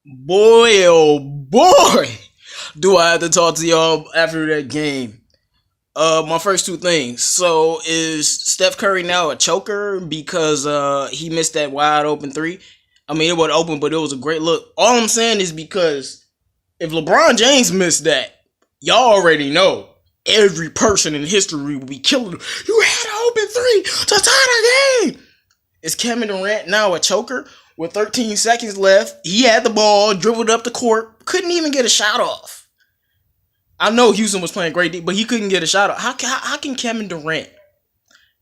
Boy, oh boy, do I have to talk to y'all after that game. My first two things. So, is Steph Curry now a choker because he missed that wide open three? I mean, it wasn't open, but it was a great look. All I'm saying is because if LeBron James missed that, y'all already know every person in history will be killing him. You had an open three to tie the game. Is Kevin Durant now a choker? With 13 seconds left, he had the ball, dribbled up the court, couldn't even get a shot off. I know Houston was playing great, but he couldn't get a shot off. How can Kevin Durant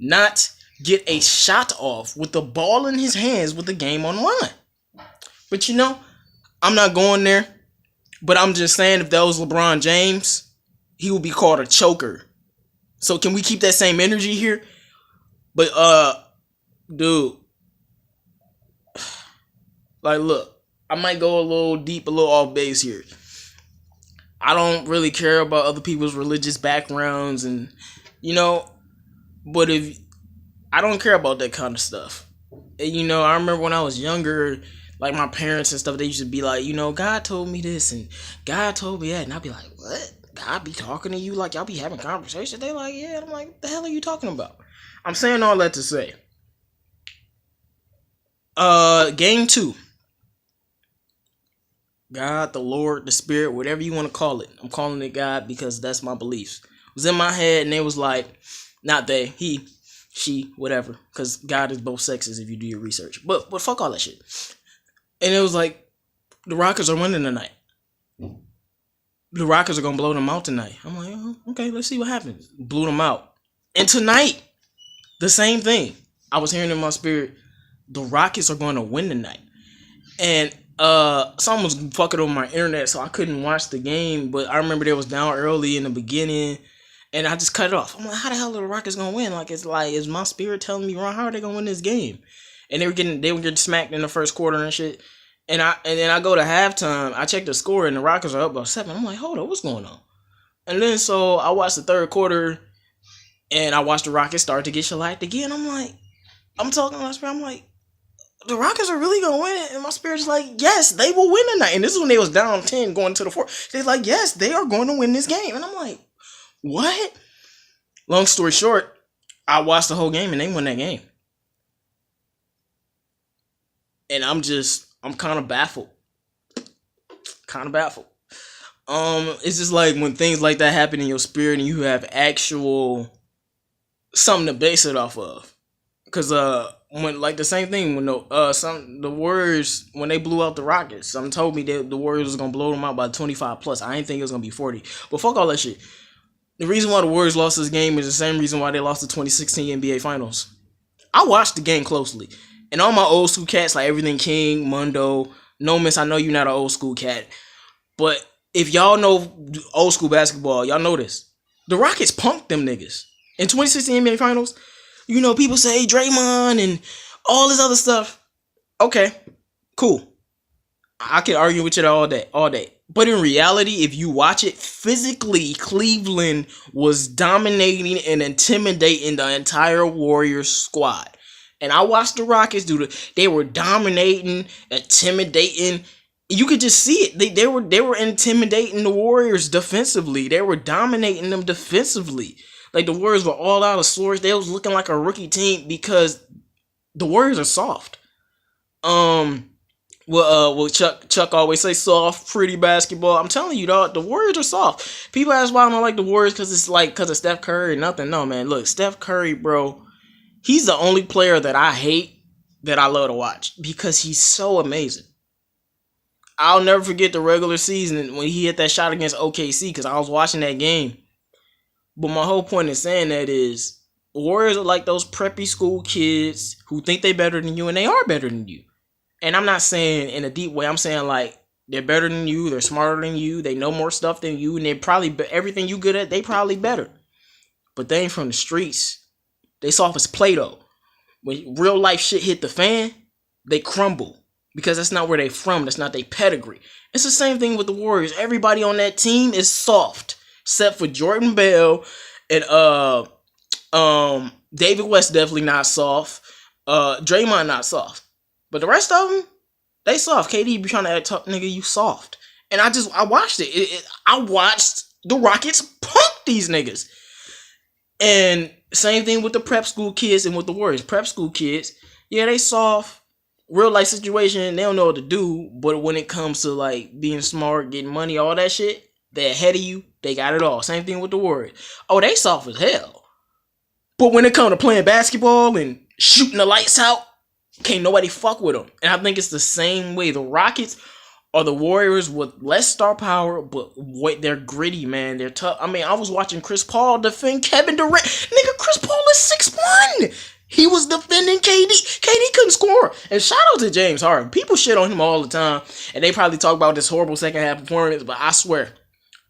not get a shot off with the ball in his hands with the game on the line? But I'm not going there. But I'm just saying, if that was LeBron James, he would be called a choker. So can we keep that same energy here? But dude, like, look, I might go a little deep, a little off base here. I don't really care about other people's religious backgrounds, and but if I don't care about that kind of stuff. And, I remember when I was younger, like my parents and stuff, they used to be like, God told me this and God told me that, and I'd be like, what? God be talking to you like y'all be having conversations? They like, yeah. And I'm like, what the hell are you talking about? I'm saying all that to say, game two. God, the Lord, the Spirit, whatever you want to call it. I'm calling it God because that's my beliefs. It was in my head, and they was like, not they, he, she, whatever. Because God is both sexes if you do your research. But fuck all that shit. And it was like, the Rockets are winning tonight. The Rockets are going to blow them out tonight. I'm like, oh, okay, let's see what happens. Blew them out. And tonight, the same thing. I was hearing in my spirit, the Rockets are going to win tonight. And someone was fucking on my internet, so I couldn't watch the game. But I remember they was down early in the beginning, and I just cut it off. I'm like, how the hell are the Rockets gonna win? Is my spirit telling me wrong? How are they gonna win this game? And they were getting smacked in the first quarter and shit. And then I go to halftime. I check the score, and the Rockets are up by 7. I'm like, hold on, what's going on? And then so I watched the third quarter, and I watched the Rockets start to get shellacked again. I'm like, I'm talking to my spirit. I'm like, the Rockets are really gonna win it, and my spirit's like, yes, they will win tonight. And this is when they was down 10 going to the 4th. They're like, yes, they are going to win this game. And I'm like, what? Long story short, I watched the whole game and they won that game. And I'm kind of baffled. It's just like when things like that happen in your spirit and you have actual something to base it off of. Cause when like the same thing when the Warriors, when they blew out the Rockets, someone told me that the Warriors was gonna blow them out by 25 plus. I didn't think it was gonna be 40. But fuck all that shit. The reason why the Warriors lost this game is the same reason why they lost the 2016 NBA Finals. I watched the game closely, and all my old school cats like Everything King, Mundo, No Miss. I know you're not an old school cat, but if y'all know old school basketball, y'all know this. The Rockets punked them niggas in 2016 NBA Finals. People say Draymond and all this other stuff. Okay, cool. I can argue with you all day. But in reality, if you watch it, physically, Cleveland was dominating and intimidating the entire Warriors squad. And I watched the Rockets they were dominating, intimidating. You could just see it. They were intimidating the Warriors defensively. They were dominating them defensively. Like, the Warriors were all out of sorts. They was looking like a rookie team because the Warriors are soft. Well, Chuck always say soft, pretty basketball. I'm telling you, dog, the Warriors are soft. People ask why I don't like the Warriors because of Steph Curry or nothing. No, man, look, Steph Curry, bro, he's the only player that I hate that I love to watch because he's so amazing. I'll never forget the regular season when he hit that shot against OKC because I was watching that game. But my whole point in saying that is Warriors are like those preppy school kids who think they better than you, and they are better than you. And I'm not saying in a deep way. I'm saying like they're better than you, they're smarter than you, they know more stuff than you, and they probably everything you good at, they probably better. But they ain't from the streets. They soft as Play-Doh. When real life shit hit the fan, they crumble because that's not where they from. That's not their pedigree. It's the same thing with the Warriors. Everybody on that team is soft. Except for Jordan Bell and David West, definitely not soft. Draymond not soft. But the rest of them, They soft. KD be trying to act tough, nigga. You soft. And I watched it. I watched the Rockets punk these niggas. And same thing with the prep school kids and with the Warriors. Prep school kids, yeah, they soft. Real life situation, they don't know what to do. But when it comes to like being smart, getting money, all that shit, they're ahead of you. They got it all. Same thing with the Warriors. Oh, they soft as hell. But when it comes to playing basketball and shooting the lights out, can't nobody fuck with them. And I think it's the same way. The Rockets are the Warriors with less star power, but they're gritty, man. They're tough. I mean, I was watching Chris Paul defend Kevin Durant. Nigga, Chris Paul is 6'1". He was defending KD. KD couldn't score. And shout out to James Harden. People shit on him all the time. And they probably talk about this horrible second half performance. But I swear,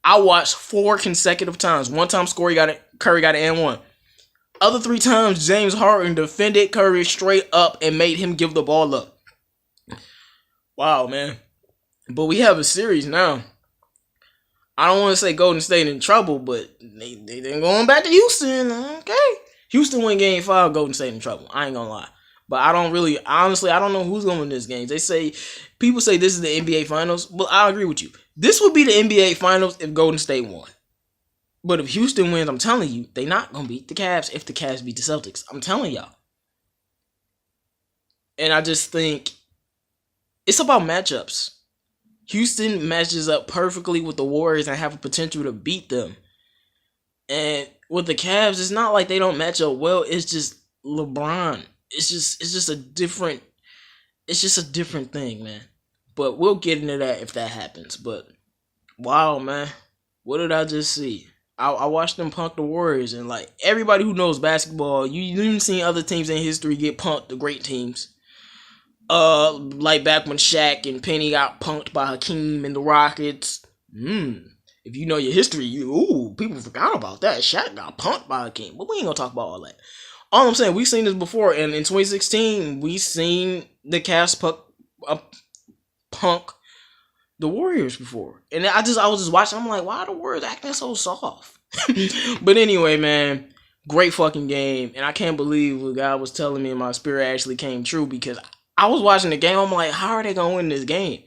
I watched 4 consecutive times. One time Curry got an and one. Other 3 times, James Harden defended Curry straight up and made him give the ball up. Wow, man. But we have a series now. I don't want to say Golden State in trouble, but they going back to Houston. Okay. Houston win game 5, Golden State in trouble. I ain't gonna lie. But I don't know who's gonna win this game. People say this is the NBA Finals, but I agree with you. This would be the NBA Finals if Golden State won. But if Houston wins, I'm telling you, they not gonna beat the Cavs if the Cavs beat the Celtics. I'm telling y'all. And I just think it's about matchups. Houston matches up perfectly with the Warriors and have a potential to beat them. And with the Cavs, it's not like they don't match up well. It's just LeBron. It's just a different thing, man. But we'll get into that if that happens. But wow, man, what did I just see? I watched them punk the Warriors, and like everybody who knows basketball, you even seen other teams in history get punked, the great teams. Like back when Shaq and Penny got punked by Hakeem and the Rockets. If you know your history, people forgot about that. Shaq got punked by Hakeem, but we ain't gonna talk about all that. All I'm saying, we've seen this before, and in 2016, we seen the Cavs punk the Warriors before, and I was just watching. I'm like, why are the Warriors acting so soft? But anyway, man, great fucking game, and I can't believe what God was telling me in my spirit actually came true, because I was watching the game. I'm like, how are they gonna win this game?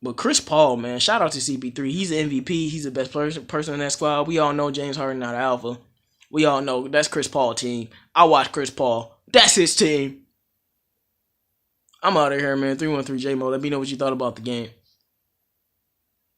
But Chris Paul, man, shout out to CP3. He's the MVP. He's the best person in that squad. We all know James Harden not alpha. We all know that's Chris Paul team. I watch Chris Paul. That's his team. I'm out of here, man. 313 J-Mo. Let me know what you thought about the game.